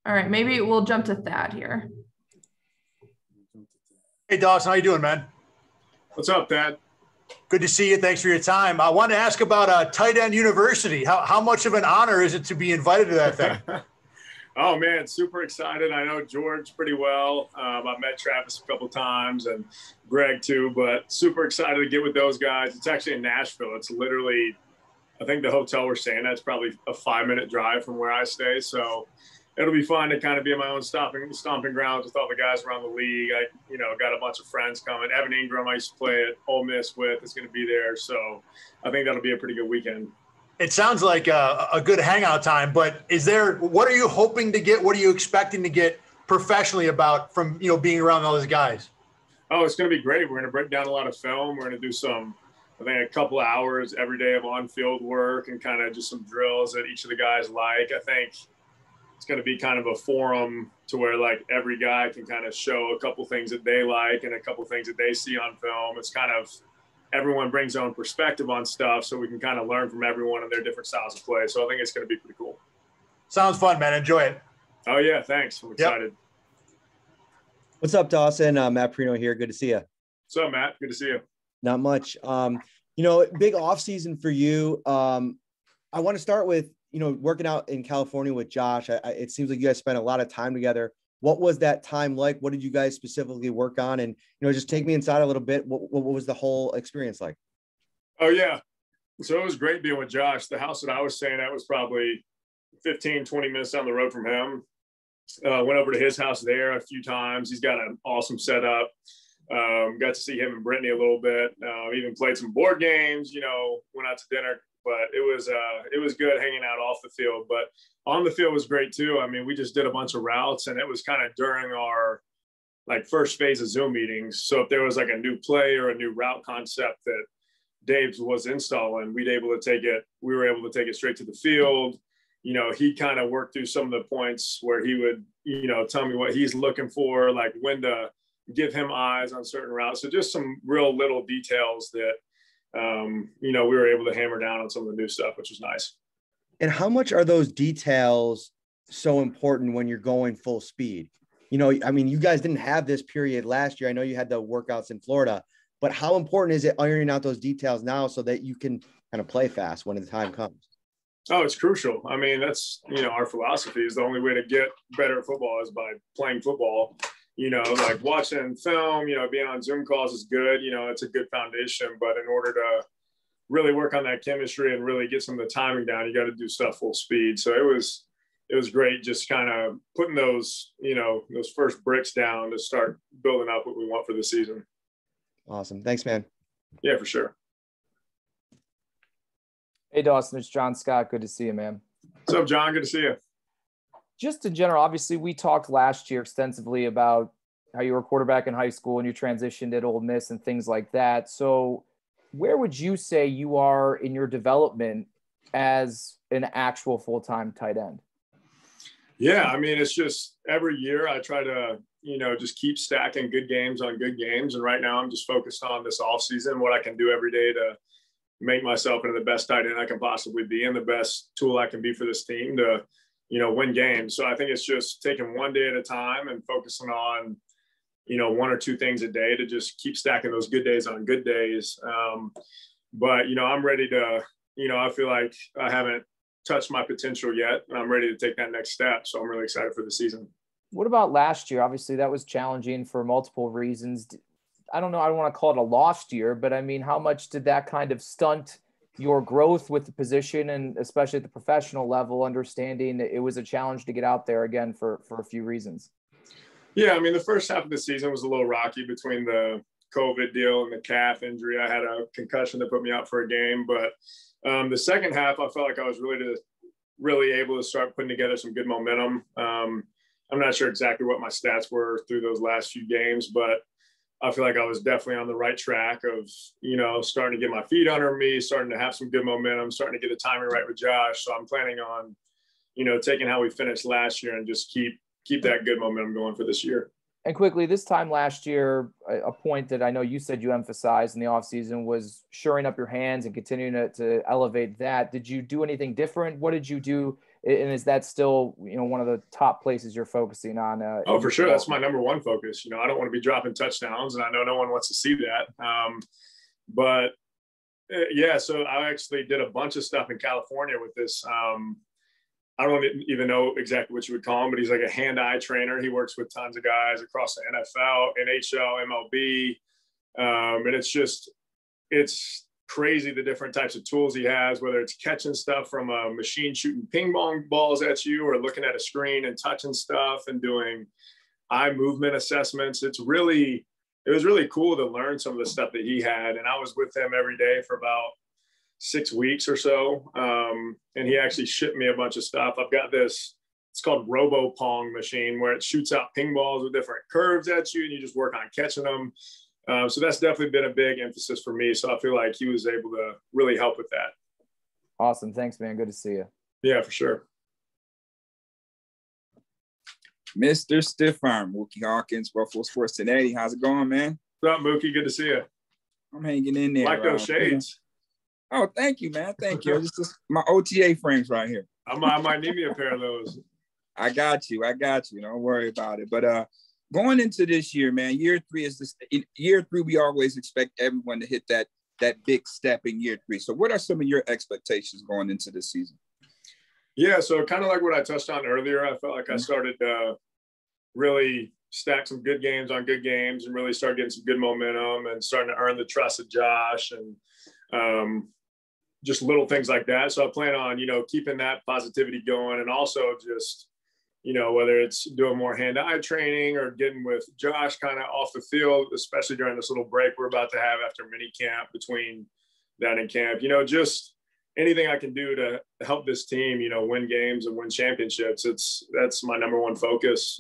All right, maybe we'll jump to Thad here. Hey, Dawson, how you doing, man? What's up, Thad? Good to see you. Thanks for your time. I wanted to ask about Tight End University. How much of an honor is it to be invited to that thing? Oh, man, super excited. I know George pretty well. I've met Travis a couple times and Greg too, but super excited to get with those guys. It's actually in Nashville. It's literally, I think the hotel we're staying at is probably a 5-minute drive from where I stay. So it'll be fun to kind of be in my own stomping grounds with all the guys around the league. I, got a bunch of friends coming. Evan Ingram, I used to play at Ole Miss with, is going to be there. So I think that'll be a pretty good weekend. It sounds like a good hangout time, but what are you hoping to get? What are you expecting to get professionally from, being around all those guys? Oh, it's going to be great. We're going to break down a lot of film. We're going to do a couple of hours every day of on-field work and kind of just some drills that each of the guys like. I think it's going to be kind of a forum to where like every guy can kind of show a couple things that they like and a couple things that they see on film. It's kind of everyone brings their own perspective on stuff, so we can kind of learn from everyone and their different styles of play. So I think it's going to be pretty cool. Sounds fun, man. Enjoy it. Oh yeah, thanks. I'm excited. Yep. What's up, Dawson? Matt Perino here. Good to see you. What's up, Matt? Good to see you. Not much. Big off season for you. I want to start with working out in California with Josh. It seems like you guys spent a lot of time together. What was that time like? What did you guys specifically work on? And, just take me inside a little bit. What was the whole experience like? Oh, yeah. So it was great being with Josh. The house that I was staying at was probably 15, 20 minutes down the road from him. Went over to his house there a few times. He's got an awesome setup. Got to see him and Brittany a little bit. Even played some board games, went out to dinner. But it was good hanging out off the field. But on the field was great too. I mean, we just did a bunch of routes, and it was kind of during our first phase of Zoom meetings. So if there was a new play or a new route concept that Dave was installing, we were able to take it straight to the field. He kind of worked through some of the points where he would, tell me what he's looking for, like when to give him eyes on certain routes. So just some real little details that, we were able to hammer down on some of the new stuff, which was nice. And how much are those details so important when you're going full speed? You guys didn't have this period last year. I know you had the workouts in Florida, but how important is it ironing out those details now so that you can kind of play fast when the time comes? Oh, it's crucial. I mean, that's, our philosophy is the only way to get better at football is by playing football. Watching film, being on Zoom calls is good. It's a good foundation. But in order to really work on that chemistry and really get some of the timing down, you got to do stuff full speed. So it was great just kind of putting those first bricks down to start building up what we want for the season. Awesome. Thanks, man. Yeah, for sure. Hey, Dawson, it's John Scott. Good to see you, man. What's up, John? Good to see you. Just in general, obviously, we talked last year extensively about how you were a quarterback in high school and you transitioned at Ole Miss and things like that. So where would you say you are in your development as an actual full-time tight end? Yeah, I mean, it's just every year I try to, just keep stacking good games on good games. And right now I'm just focused on this offseason, what I can do every day to make myself into the best tight end I can possibly be and the best tool I can be for this team to, win games. So I think it's just taking one day at a time and focusing on, one or two things a day to just keep stacking those good days on good days. But, I'm ready to, I feel like I haven't touched my potential yet, and I'm ready to take that next step. So I'm really excited for the season. What about last year? Obviously, that was challenging for multiple reasons. I don't know. I don't want to call it a lost year, but I mean, how much did that kind of stunt your growth with the position and especially at the professional level, understanding that it was a challenge to get out there again for a few reasons? Yeah. I mean, the first half of the season was a little rocky between the COVID deal and the calf injury. I had a concussion that put me out for a game, but the second half, I felt like I was really able to start putting together some good momentum. I'm not sure exactly what my stats were through those last few games, but I feel like I was definitely on the right track of, starting to get my feet under me, starting to have some good momentum, starting to get the timing right with Josh. So I'm planning on, taking how we finished last year and just keep that good momentum going for this year. And quickly, this time last year, a point that I know you said you emphasized in the offseason was shoring up your hands and continuing to elevate that. Did you do anything different? What did you do And is that still, you know, one of the top places you're focusing on? Oh, for sure. That's my number one focus. You know, I don't want to be dropping touchdowns, and I know no one wants to see that. But yeah, so I actually did a bunch of stuff in California with this. I don't even know exactly what you would call him, but he's like a hand-eye trainer. He works with tons of guys across the NFL, NHL, MLB. And it's crazy the different types of tools he has, whether it's catching stuff from a machine shooting ping pong balls at you, or looking at a screen and touching stuff and doing eye movement assessments. It was really cool to learn some of the stuff that he had. And I was with him every day for about 6 weeks or so. And he actually shipped me a bunch of stuff. I've got this, it's called Robo Pong machine, where it shoots out ping balls with different curves at you, and you just work on catching them. So that's definitely been a big emphasis for me. So I feel like he was able to really help with that. Awesome. Thanks, man. Good to see you. Yeah, for sure. Mr. Stiff Arm, Mookie Hawkins, Buffalo Sports Today. How's it going, man? What's up, Mookie? Good to see you. I'm hanging in there. Like those shades. Oh, thank you, man. Thank you. Just my OTA frames right here. I might need me a pair of those. I got you. Don't worry about it. But going into this year, man, year three, we always expect everyone to hit that big step in year three. So what are some of your expectations going into this season? Yeah, so kind of like what I touched on earlier, I felt like I started to really stack some good games on good games and really start getting some good momentum and starting to earn the trust of Josh and just little things like that. So I plan on, keeping that positivity going, and also just, whether it's doing more hand-eye training or getting with Josh kind of off the field, especially during this little break we're about to have after mini camp between that and camp, just anything I can do to help this team, win games and win championships. That's my number one focus,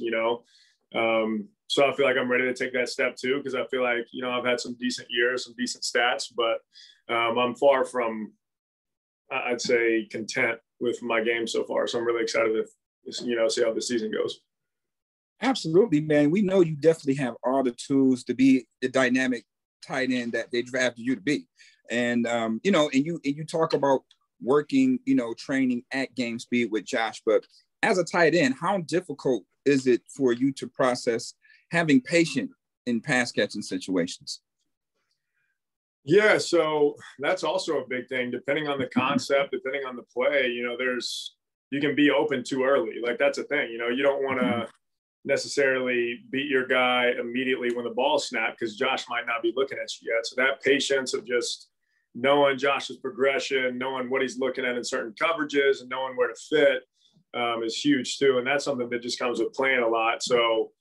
So I feel like I'm ready to take that step too, because I feel like, I've had some decent years, some decent stats, but I'm far from, I'd say, content with my game so far. So I'm really excited to, see how the season goes. Absolutely, man. We know you definitely have all the tools to be the dynamic tight end that they drafted you to be. And, and you talk about working, training at game speed with Josh, but as a tight end, how difficult is it for you to process having patience in pass catching situations? Yeah, so that's also a big thing. Depending on the concept, depending on the play, you can be open too early. Like, that's a thing. You don't want to necessarily beat your guy immediately when the ball snapped, because Josh might not be looking at you yet. So that patience of just knowing Josh's progression, knowing what he's looking at in certain coverages, and knowing where to fit is huge too. And that's something that just comes with playing a lot. So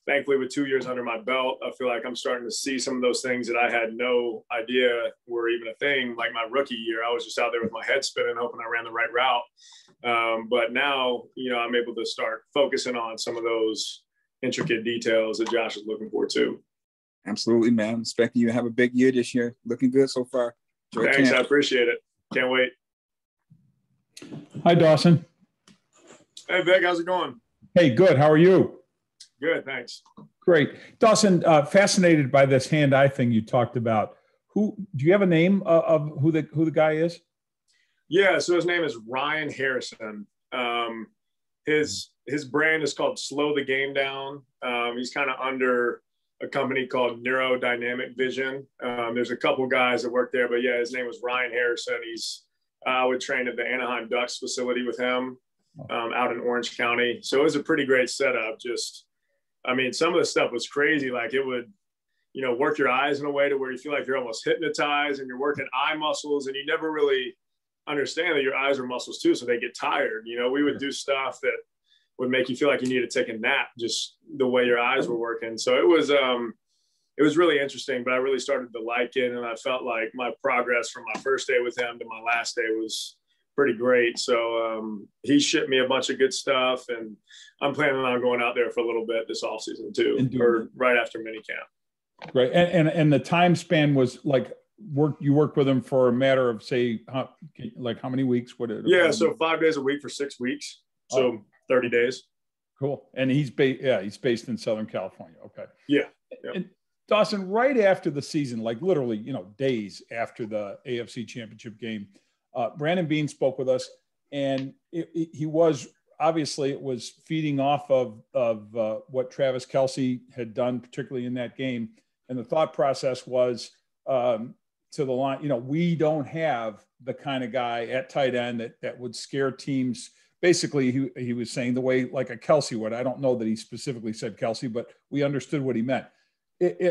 thankfully, with 2 years under my belt, I feel like I'm starting to see some of those things that I had no idea were even a thing. Like my rookie year, I was just out there with my head spinning, hoping I ran the right route. But now, I'm able to start focusing on some of those intricate details that Josh is looking for too. Absolutely, man. I'm expecting you to have a big year this year. Looking good so far. Enjoy Thanks, camp. I appreciate it. Can't wait. Hi, Dawson. Hey, Vic, how's it going? Hey, good. How are you? Good, thanks. Great. Dawson, fascinated by this hand-eye thing you talked about. Do you have a name of who the guy is? Yeah, so his name is Ryan Harrison. His brand is called Slow the Game Down. He's kind of under a company called Neurodynamic Vision. There's a couple guys that work there, but yeah, his name was Ryan Harrison. I would train at the Anaheim Ducks facility with him out in Orange County. So it was a pretty great setup. Some of the stuff was crazy. Like, it would, work your eyes in a way to where you feel like you're almost hypnotized, and you're working eye muscles, and you never really understand that your eyes are muscles too. So they get tired. We would do stuff that would make you feel like you need to take a nap, just the way your eyes were working. So it was really interesting, but I really started to like it. And I felt like my progress from my first day with him to my last day was pretty great. So he shipped me a bunch of good stuff, and I'm planning on going out there for a little bit this offseason too, or right after minicamp. Right. And the time span was like, you worked with him for a matter of, say, how many weeks? So 5 days a week for 6 weeks. So 30 days. Cool. And he's based in Southern California. Okay. Yeah. And Dawson, right after the season, like literally, days after the AFC Championship game, Brandon Beane spoke with us. And he was, obviously it was feeding off of what Travis Kelce had done, particularly in that game. And the thought process was to the line, you know, we don't have the kind of guy at tight end that would scare teams. Basically, he was saying the way like a Kelce would. I don't know that he specifically said Kelce, but we understood what he meant.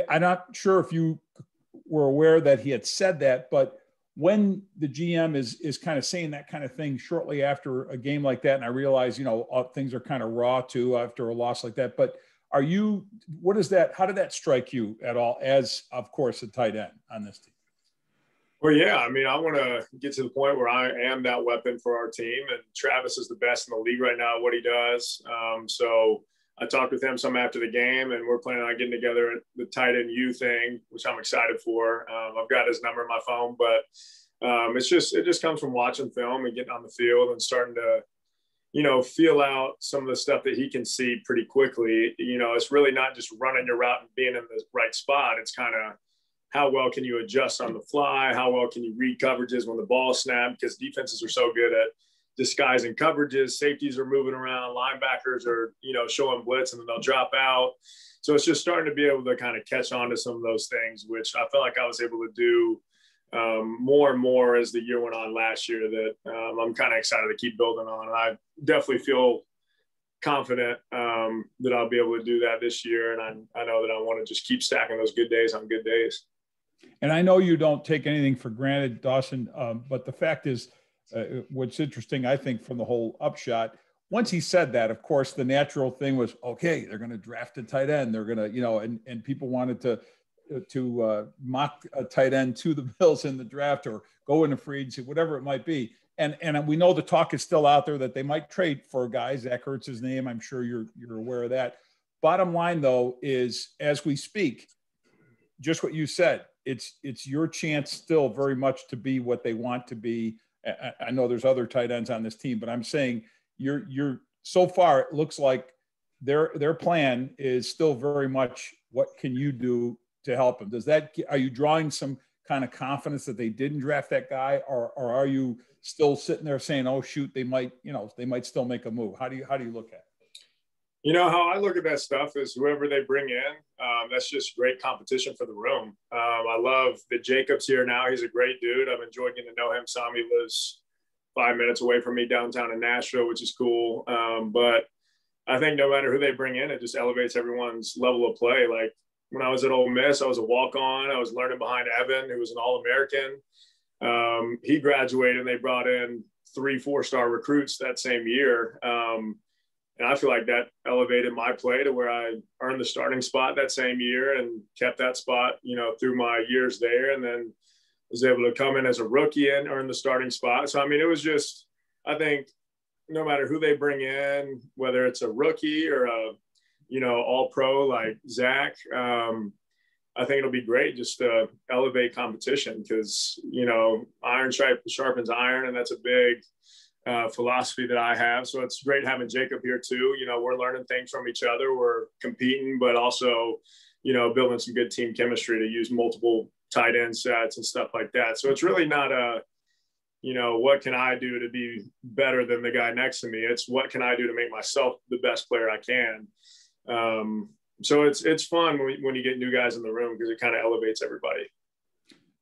I'm not sure if you were aware that he had said that, but when the GM is kind of saying that kind of thing shortly after a game like that, and I realize, you know, things are kind of raw too after a loss like that, but how did that strike you at all as, of course, a tight end on this team? Well, yeah, I mean, I want to get to the point where I am that weapon for our team, and Travis is the best in the league right now at what he does. So I talked with him some after the game, and we're planning on getting together at the tight end U thing, which I'm excited for. I've got his number in my phone, but it just comes from watching film and getting on the field and starting to, you know, feel out some of the stuff that he can see pretty quickly. You know, it's really not just running your route and being in the right spot. It's kind of how well can you adjust on the fly? How well can you read coverages when the ball snapped? Because defenses are so good at disguising coverages. Safeties are moving around. Linebackers are, you know, showing blitz and then they'll drop out. So it's just starting to be able to kind of catch on to some of those things, which I felt like I was able to do more and more as the year went on last year, that I'm kind of excited to keep building on. And I definitely feel confident that I'll be able to do that this year. And I know that I want to just keep stacking those good days on good days. And I know you don't take anything for granted, Dawson, but the fact is, what's interesting, I think, from the whole upshot, once he said that, of course, the natural thing was, okay, they're going to draft a tight end. They're going to, you know, and people wanted to mock a tight end to the Bills in the draft or go into free agency, whatever it might be. And we know the talk is still out there that they might trade for a guy. Zach Ertz's name. I'm sure you're aware of that. Bottom line, though, is as we speak, just what you said, it's your chance still very much to be what they want to be. I know there's other tight ends on this team, but I'm saying you're so far, it looks like their plan is still very much what can you do to help them? Are you drawing some kind of confidence that they didn't draft that guy, or are you still sitting there saying, oh shoot, they might still make a move? How do you look at it? You know, how I look at that stuff is whoever they bring in, that's just great competition for the room. I love that Jacob's here now. He's a great dude. I've enjoyed getting to know him some. He lives 5 minutes away from me downtown in Nashville, which is cool. But I think no matter who they bring in, it just elevates everyone's level of play. Like when I was at Ole Miss, I was a walk-on. I was learning behind Evan, who was an All-American. He graduated, and they brought in 3 4-star recruits that same year. And I feel like that elevated my play to where I earned the starting spot that same year and kept that spot, you know, through my years there. And then was able to come in as a rookie and earn the starting spot. So, I mean, it was just, I think no matter who they bring in, whether it's a rookie or a, you know, all pro like Zach, I think it'll be great just to elevate competition because, you know, iron sharpens iron. And that's a big philosophy that I have. So it's great having Jacob here too. You know, we're learning things from each other. We're competing, but also, you know, building some good team chemistry to use multiple tight end sets and stuff like that. So it's really not a, you know, what can I do to be better than the guy next to me? It's what can I do to make myself the best player I can. So it's fun when you get new guys in the room because it kind of elevates everybody.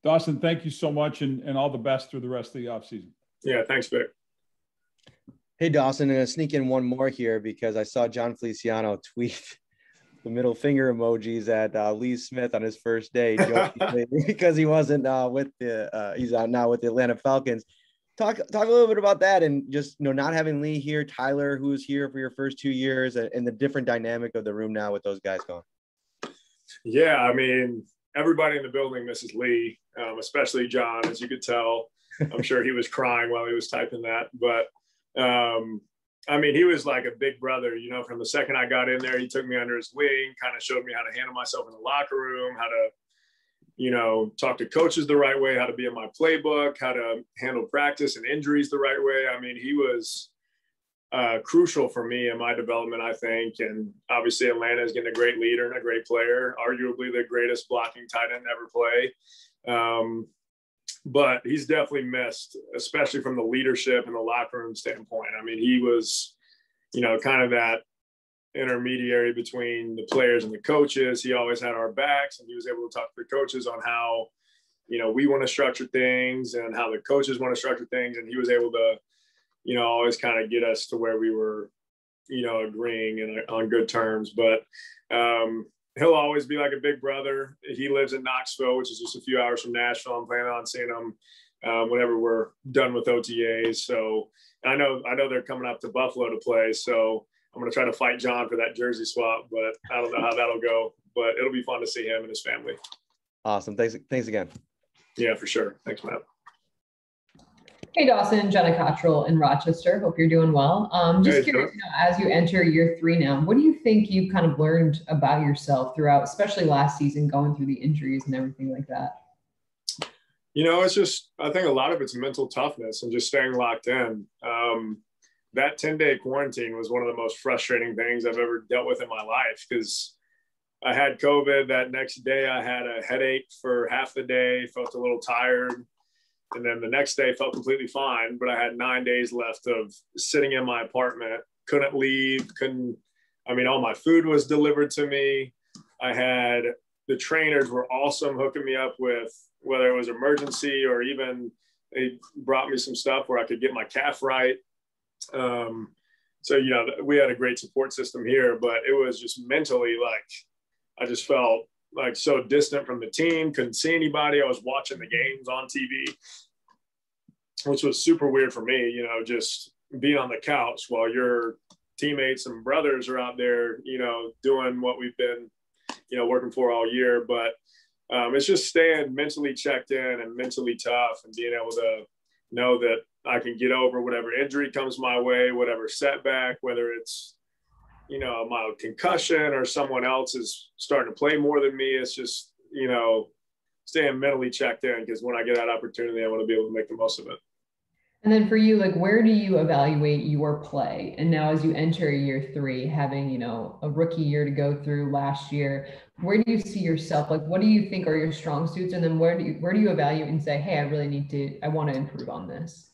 Dawson, thank you so much and all the best through the rest of the offseason. Yeah, thanks, Vic. Hey, Dawson, I'm going to sneak in one more here because I saw John Feliciano tweet the middle finger emojis at Lee Smith on his first day because he wasn't he's out now with the Atlanta Falcons. Talk a little bit about that and just, you know, not having Lee here, Tyler, who was here for your first 2 years, and the different dynamic of the room now with those guys gone. Yeah, I mean, everybody in the building misses Lee, especially John, as you could tell. I'm sure he was crying while he was typing that, but I mean, he was like a big brother, you know, from the second I got in there, he took me under his wing, kind of showed me how to handle myself in the locker room, how to, you know, talk to coaches the right way, how to be in my playbook, how to handle practice and injuries the right way. I mean, he was crucial for me in my development, I think. And obviously Atlanta is getting a great leader and a great player, arguably the greatest blocking tight end ever play. but he's definitely missed, especially from the leadership and the locker room standpoint. I mean, he was, kind of that intermediary between the players and the coaches. He always had our backs, and he was able to talk to the coaches on how, we want to structure things and how the coaches want to structure things. And he was able to, always kind of get us to where we were, agreeing and on good terms. But he'll always be like a big brother. He lives in Knoxville, which is just a few hours from Nashville. I'm planning on seeing him whenever we're done with OTAs. So I know they're coming up to Buffalo to play. So I'm going to try to fight John for that jersey swap, but I don't know how that'll go. But it'll be fun to see him and his family. Awesome. Thanks again. Yeah, for sure. Thanks, Matt. Hey, Dawson, Jenna Cottrell in Rochester. Hope you're doing well. Just curious, as you enter year 3 now, what do you think you kind of learned about yourself throughout, especially last season, going through the injuries and everything like that? It's just, I think a lot of it's mental toughness and just staying locked in. That 10-day quarantine was one of the most frustrating things I've ever dealt with in my life, because I had COVID. That next day I had a headache for half the day, felt a little tired. And then the next day felt completely fine, but I had 9 days left of sitting in my apartment, couldn't leave, all my food was delivered to me. The trainers were awesome, hooking me up with, whether it was emergency or even they brought me some stuff where I could get my calf right. So, we had a great support system here, but it was just mentally I just felt so distant from the team, couldn't see anybody. I was watching the games on TV, which was super weird for me, just being on the couch while your teammates and brothers are out there, doing what we've been, working for all year. But it's just staying mentally checked in and mentally tough and being able to know that I can get over whatever injury comes my way, whatever setback, whether it's, a mild concussion or someone else is starting to play more than me. It's just, staying mentally checked in, because when I get that opportunity, I want to be able to make the most of it. And then for you, where do you evaluate your play? And now as you enter year 3, having, a rookie year to go through last year, where do you see yourself? What do you think are your strong suits? And then where do you evaluate and say, hey, I want to improve on this?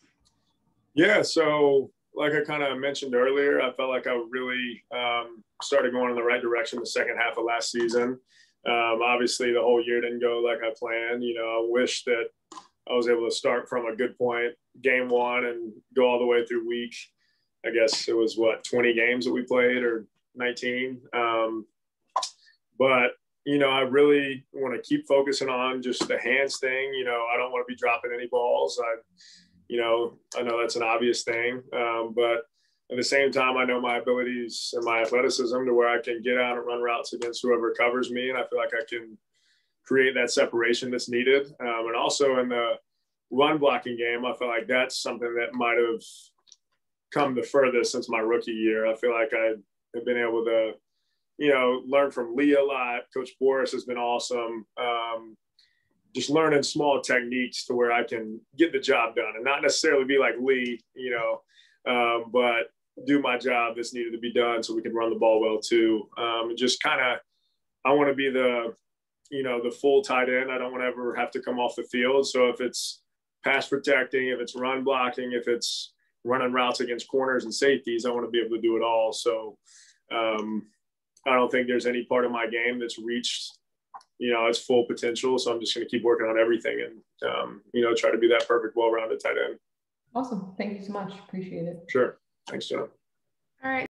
Yeah. So like I kind of mentioned earlier, I felt like I really started going in the right direction the second half of last season. Obviously, the whole year didn't go like I planned. I wish that I was able to start from a good point, game 1, and go all the way through week. I guess it was 20 games that we played, or 19. But I really want to keep focusing on just the hands thing. I don't want to be dropping any balls. I know that's an obvious thing, but at the same time, I know my abilities and my athleticism to where I can get out and run routes against whoever covers me. And I feel like I can create that separation that's needed. And also in the run blocking game, I feel like that's something that might have come the furthest since my rookie year. I feel like I have been able to, learn from Lee a lot. Coach Boris has been awesome. Just learning small techniques to where I can get the job done and not necessarily be like Lee, but do my job that's needed to be done so we can run the ball well too. Just kind of, I want to be the full tight end. I don't want to ever have to come off the field. So if it's pass protecting, if it's run blocking, if it's running routes against corners and safeties, I want to be able to do it all. So I don't think there's any part of my game that's reached its full potential. So I'm just going to keep working on everything and, try to be that perfect, well-rounded tight end. Awesome. Thank you so much. Appreciate it. Sure. Thanks, John. All right.